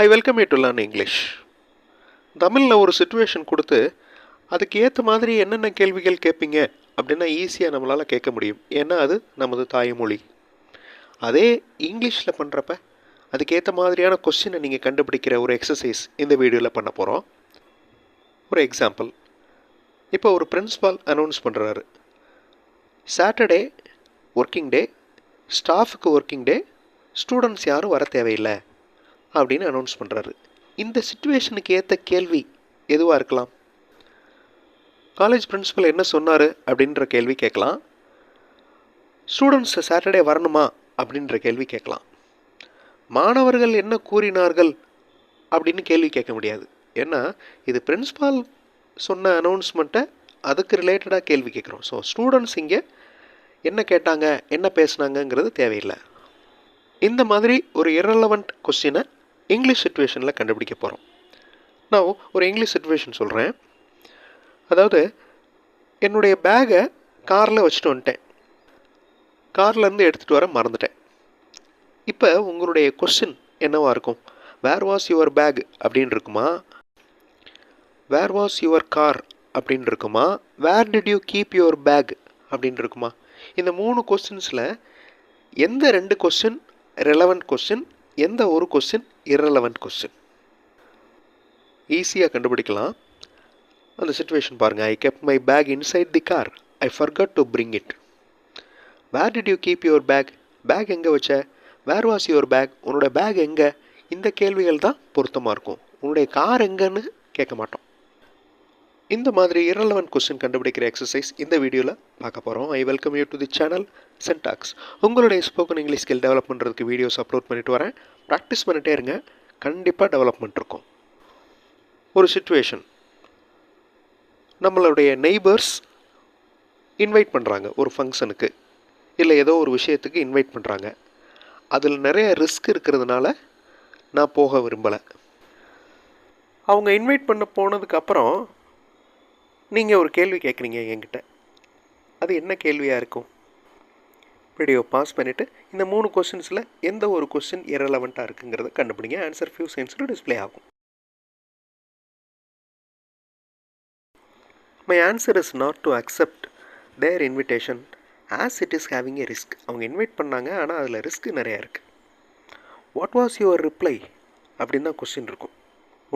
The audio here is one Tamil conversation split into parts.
I welcome you to learn English. தமிழில் ஒரு சுச்சுவேஷன் கொடுத்து அதுக்கு ஏற்ற மாதிரி என்னென்ன கேள்விகள் கேட்பீங்க அப்படின்னா ஈஸியாக நம்மளால் கேட்க முடியும். ஏன்னா அது நமது தாய்மொழி. அதே இங்கிலீஷில் பண்ணுறப்ப அதுக்கேற்ற மாதிரியான கொஸ்டினை நீங்கள் கண்டுபிடிக்கிற ஒரு எக்ஸசைஸ் இந்த வீடியோவில் பண்ண போகிறோம். ஒரு எக்ஸாம்பிள், இப்போ ஒரு பிரின்ஸ்பால் அனௌன்ஸ் பண்ணுறாரு, சாட்டர்டே ஒர்க்கிங் டே, ஸ்டாஃபுக்கு ஒர்க்கிங் டே, ஸ்டூடெண்ட்ஸ் யாரும் வர தேவையில்லை அப்படின்னு அனௌன்ஸ் பண்ணுறாரு. இந்த சிச்சுவேஷனுக்கு ஏற்ற கேள்வி எதுவாக இருக்கலாம்? காலேஜ் பிரின்சிபல் என்ன சொன்னார் அப்படின்ற கேள்வி கேட்கலாம். ஸ்டூடெண்ட்ஸ் சாட்டர்டே வரணுமா அப்படின்ற கேள்வி கேட்கலாம். மாணவர்கள் என்ன கூறினார்கள் அப்படின்னு கேள்வி கேட்க முடியாது. ஏன்னா இது பிரின்சிபால் சொன்ன அனௌன்ஸ்மெண்ட்டை அதுக்கு ரிலேட்டடாக கேள்வி கேட்குறோம். ஸோ ஸ்டூடெண்ட்ஸ் இங்கே என்ன கேட்டாங்க, என்ன பேசுனாங்கங்கிறது தேவையில்லை. இந்த மாதிரி ஒரு இரலவெண்ட் கொஸ்டினை இங்கிலீஷ் சிச்சுவேஷனில் கண்டுபிடிக்க போகிறோம். நான் ஒரு இங்கிலீஷ் சிச்சுவேஷன் சொல்கிறேன். அதாவது, என்னுடைய பேகை காரில் வச்சுட்டு வந்துட்டேன், கார்லேருந்து எடுத்துகிட்டு வர மறந்துட்டேன். இப்போ உங்களுடைய கொஸ்டின் என்னவாக இருக்கும்? வேர் வாஸ் யுவர் பேக் அப்படின்னு இருக்குமா? வேர் வாஸ் யுவர் கார் அப்படின்னு இருக்குமா? Where did you keep your bag அப்படின்னு இருக்குமா? இந்த 3 கொஸ்டின்ஸில் எந்த 2 கொஸ்டின் ரெலவெண்ட் கொஸ்டின், எந்த ஒரு கொஸ்டின் இரலவெண்ட் கொஸ்டின்? ஈஸியாக கண்டுபிடிக்கலாம். அந்த சிச்சுவேஷன் பாருங்கள். I kept my bag inside the car, I forgot to bring it. Where did you keep your bag? Bag எங்கே வச்ச? Where was your bag? உன்னோட பேக் எங்கே? இந்த கேள்விகள் தான் பொருத்தமாக இருக்கும். உன்னுடைய கார் எங்கன்னு கேட்க மாட்டோம். இந்த மாதிரி இரலவெண்ட் கொஸ்டின் கண்டுபிடிக்கிற எக்ஸசைஸ் இந்த வீடியோவில் பார்க்க போகிறோம். I welcome you to the channel சென்டாக்ஸ். உங்களுடைய ஸ்போக்கன் இங்கிலீஷ் ஸ்கில் டெவலப் பண்ணுறதுக்கு வீடியோஸ் அப்லோட் பண்ணிட்டு வரேன். ப்ராக்டிஸ் பண்ணிட்டே இருங்க, கண்டிப்பாக டெவலப்மெண்ட் இருக்கும். ஒரு சிச்சுவேஷன், நம்மளுடைய நெய்பர்ஸ் இன்வைட் பண்ணுறாங்க ஒரு ஃபங்க்ஷனுக்கு, இல்லை ஏதோ ஒரு விஷயத்துக்கு இன்வைட் பண்ணுறாங்க. அதில் நிறைய ரிஸ்க் இருக்கிறதுனால நான் போக விரும்பலை. அவங்க இன்வைட் பண்ண போனதுக்கப்புறம் நீங்கள் ஒரு கேள்வி கேட்குறீங்க என்கிட்ட. அது என்ன கேள்வியாக இருக்கும்? வீடியோ பாஸ் பண்ணிவிட்டு இந்த 3 கொஸ்டின்ஸில் எந்த ஒரு கொஸ்டின் இரலவெண்ட்டாக இருக்குங்கிறத கண்டுபிடிங்க. ஆன்சர் ஃபியூ செகண்ட்ஸில் டிஸ்பிளே ஆகும். My answer is not to accept their invitation as it is having a risk. அவங்க இன்வைட் பண்ணாங்க, ஆனால் அதில் ரிஸ்க் நிறையா இருக்குது. வாட் வாஸ் யுவர் ரிப்ளை அப்படின்னு தான் கொஸ்டின் இருக்கும்.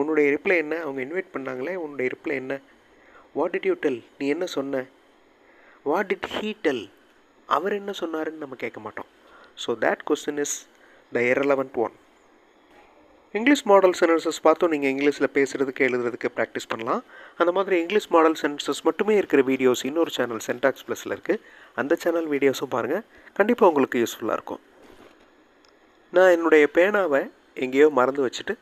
உன்னுடைய ரிப்ளை என்ன? அவங்க இன்வைட் பண்ணாங்களே, உன்னுடைய ரிப்ளை என்ன? What did you tell? நீ என்ன சொன்ன? What did he tell? அவர் என்ன சொன்னாருன்னு நம்ம கேட்க மாட்டோம். So that question is the irrelevant one. English model sentences பார்த்தும் நீங்கள் இங்கிலீஷில் பேசுகிறதுக்கு எழுதுறதுக்கு ப்ராக்டிஸ் பண்ணலாம். அந்த மாதிரி இங்கிலீஷ் மாடல் சென்டென்சஸ் மட்டுமே இருக்கிற வீடியோஸ் இன்னொரு சேனல் சென்டாக்ஸ் ப்ளஸில் இருக்குது. அந்த சேனல் வீடியோஸும் பாருங்கள், கண்டிப்பாக உங்களுக்கு யூஸ்ஃபுல்லாக இருக்கும். நான் என்னுடைய பேனாவை எங்கேயோ மறந்து வச்சுட்டு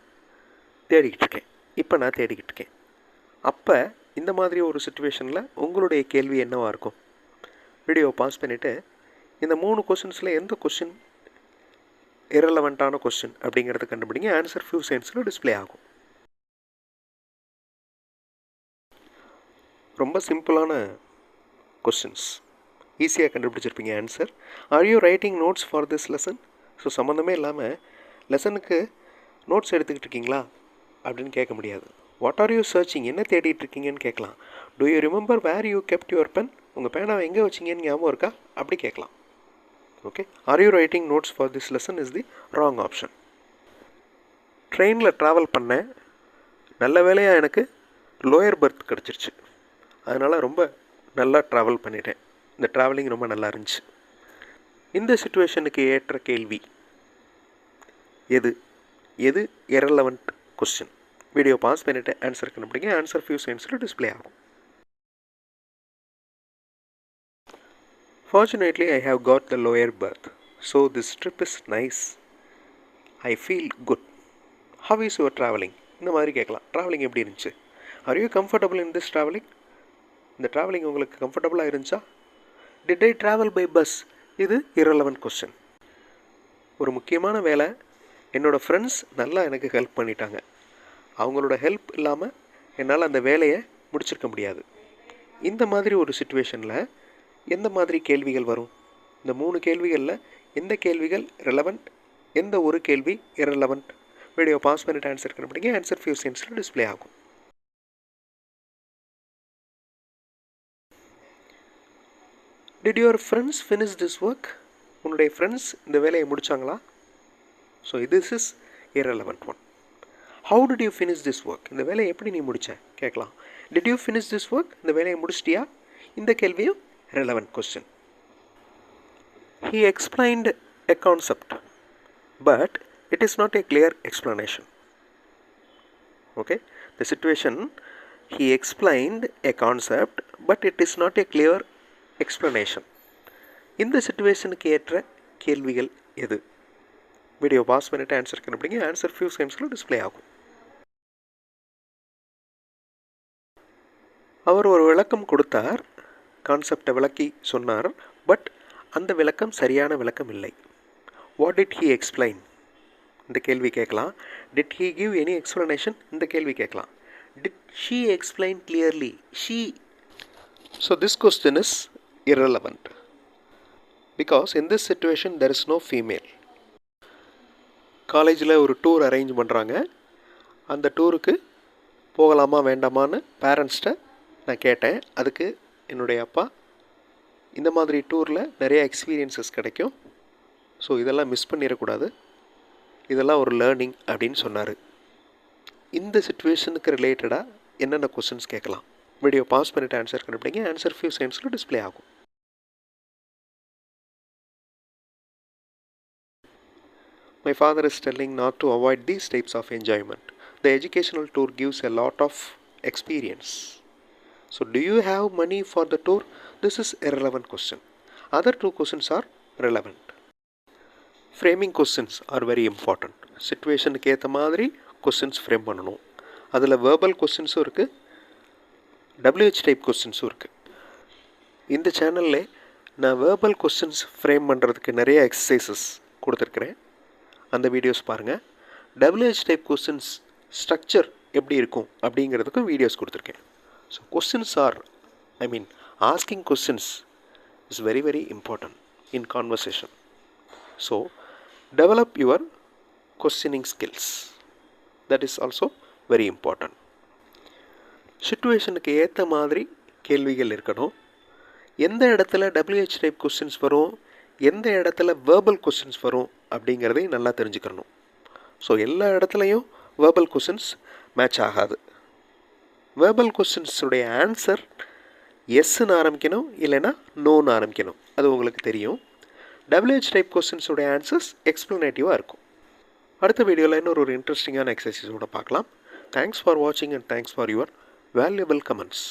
தேடிக்கிட்டு இருக்கேன். இப்போ நான் தேடிக்கிட்டு இருக்கேன். அப்போ இந்த மாதிரி ஒரு சிச்சுவேஷனில் உங்களுடைய கேள்வி என்னவாக இருக்கும்? வீடியோ பாஸ் பண்ணிவிட்டு இந்த 3 கொஸ்டின்ஸில் எந்த கொஸ்டின் இரலவெண்ட்டான கொஸ்டின் அப்படிங்கிறத கண்டுபிடிங்க. ஆன்சர் ஃபியூ செகண்ட்ஸில் டிஸ்பிளே ஆகும். ரொம்ப சிம்பிளான கொஸ்டின்ஸ், ஈஸியாக கண்டுபிடிச்சிருப்பீங்க answer. Are you writing notes for this lesson? So சம்மந்தமே இல்லாமல் லெசனுக்கு நோட்ஸ் எடுத்துக்கிட்டு இருக்கீங்களா அப்படின்னு கேட்க முடியாது. What are you searching? என்ன தேடிட்டு இருக்கீங்கன்னு கேட்கலாம். Do you remember where you kept your pen? உங்கள் பேனாவை எங்கே வச்சிங்கன்னு ஞாபகம் இருக்கா? அப்படி கேட்கலாம். Okay. Are you writing notes for this lesson is the wrong option. ட்ரெயினில் ட்ராவல் பண்ணேன், நல்ல வேலையாக எனக்கு லோயர் பர்த் கிடச்சிருச்சு, அதனால் ரொம்ப நல்லா ட்ராவல் பண்ணிட்டேன், இந்த ட்ராவலிங் ரொம்ப நல்லா இருந்துச்சு. இந்த சிச்சுவேஷனுக்கு ஏற்ற கேள்வி எது? எது இரலவெண்ட் கொஸ்டின்? வீடியோ பாஸ் பண்ணிவிட்டு ஆன்சர் கண்டுபிடிங்க. ஆன்சர் ஃபியூ செகண்ட்ஸில் டிஸ்பிளே ஆகும். Fortunately, I have got the lower berth, so this trip is nice. I feel good. How is your traveling? இந்த மாதிரி கேட்கலாம். ட்ராவலிங் எப்படி இருந்துச்சு? Are you comfortable in this traveling? இந்த ட்ராவலிங் உங்களுக்கு கம்ஃபர்டபுளாக இருந்துச்சா? Did I travel by bus? இது இரலவெண்ட் கொஸ்டின். ஒரு முக்கியமான வேலை, என்னோடய ஃப்ரெண்ட்ஸ் நல்லா எனக்கு ஹெல்ப் பண்ணிட்டாங்க, அவங்களோட ஹெல்ப் இல்லாமல் என்னால் அந்த வேலையை முடிச்சிருக்க முடியாது. இந்த மாதிரி ஒரு சிச்சுவேஷனில் எந்த மாதிரி கேள்விகள் வரும்? இந்த 3 கேள்விகளில் எந்த கேள்விகள் ரெலவெண்ட், எந்த ஒரு கேள்வி இரலவெண்ட்? வீடியோ பாஸ் பண்ணிட்டு ஆன்சர் கண்டுபிடிங்க. ஆன்சர் ஃபியூ செகண்ட்ஸில் டிஸ்ப்ளே ஆகும். Did your friends finish this work? உன்னுடைய ஃப்ரெண்ட்ஸ் இந்த வேலையை முடித்தாங்களா? So this is irrelevant one. How did you finish this work? இந்த வேலையை எப்படி நீ முடிச்ச கேட்கலாம். Did you finish this work? இந்த வேலையை முடிச்சிட்டியா? இந்த கேள்வியும் relevant question. He explained a concept, but it is not a clear explanation. Okay, the situation, he explained a concept, but it is not a clear explanation. இந்த சிச்சுவேஷனுக்கு ஏற்ற கேள்விகள் எது? வீடியோ பாஸ் பண்ணிட்டு ஆன்சர் கண்டுபிடிங்க. ஆன்சர் ஃபியூ செகண்ட்ஸில் டிஸ்ப்ளே ஆகும். அவர் ஒரு விளக்கம் கொடுத்தார், கான்செப்டை விளக்கி சொன்னார், பட் அந்த விளக்கம் சரியான விளக்கம் இல்லை. What did he explain? இந்த கேள்வி கேட்கலாம். Did he give any explanation? இந்த கேள்வி கேட்கலாம். Did she explain clearly? She. So this question is irrelevant because in this situation there is no female. காலேஜில் ஒரு டூர் அரேஞ்ச் பண்ணுறாங்க. அந்த டூருக்கு போகலாமா வேண்டாமான்னு பேரண்ட்ஸ்கிட்ட நான் கேட்டேன். அதுக்கு என்னுடைய அப்பா இந்த மாதிரி டூரில் நிறைய எக்ஸ்பீரியன்ஸஸ் கிடைக்கும், ஸோ இதெல்லாம் மிஸ் பண்ணிடக்கூடாது, இதெல்லாம் ஒரு லேர்னிங் அப்படின்னு சொன்னார். இந்த சிச்சுவேஷனுக்கு ரிலேட்டடாக என்னென்ன கொஸ்டின்ஸ் கேட்கலாம்? வீடியோ பாஸ் பண்ணிவிட்டு ஆன்சர் கண்டுபிடிங்க. ஆன்சர் ஃபியூ செகண்ட்ஸில் டிஸ்ப்ளே ஆகும். My father is telling not to avoid these types of enjoyment. The educational tour gives a lot of experience. So do you have money for the tour? This is a relevant question. Other two questions are relevant. Framing questions are very important. சிச்சுவேஷனுக்கு ஏற்ற மாதிரி கொஸ்டின்ஸ் ஃப்ரேம் பண்ணணும். அதில் வேர்பல் கொஸ்டின்ஸும் இருக்குது, WH டைப் கொஸ்டின்ஸும் இருக்குது. இந்த சேனலில் நான் வேர்பல் கொஸ்டின்ஸ் ஃப்ரேம் பண்ணுறதுக்கு நிறைய எக்ஸசைசஸ் கொடுத்துருக்குறேன். அந்த வீடியோஸ் பாருங்கள். WH டைப் கொஸ்டின்ஸ் ஸ்ட்ரக்சர் எப்படி இருக்கும் அப்படிங்கிறதுக்கும் வீடியோஸ் கொடுத்துருக்கேன். So questions are, asking questions is very very important in conversation. So develop your questioning skills, that is also very important. சிச்சுவேஷனுக்கு ஏற்ற மாதிரி கேள்விகள் இருக்கணும். எந்த இடத்துல WH டைப் கொஸ்டின்ஸ் வரும், எந்த இடத்துல வேர்பல் கொஸ்டின்ஸ் வரும் அப்படிங்கிறதையும் நல்லா தெரிஞ்சுக்கணும். ஸோ எல்லா இடத்துலையும் வேர்பல் கொஸ்டின்ஸ் மேட்ச் ஆகாது. வேர்பல் கொஸ்டின்ஸுடைய ஆன்சர் எஸ்ன்னு ஆரம்பிக்கணும், இல்லைன்னா நோன்னு ஆரம்பிக்கணும். அது உங்களுக்கு தெரியும். WH டைப் கொஸ்டின்ஸுடைய ஆன்சர்ஸ் எக்ஸ்ப்ளனேட்டிவாக இருக்கும். அடுத்த வீடியோவில் இன்னொரு இன்ட்ரெஸ்டிங்கான எக்ஸசைஸோடு பார்க்கலாம். தேங்க்ஸ் ஃபார் வாட்சிங் and thanks for your valuable comments.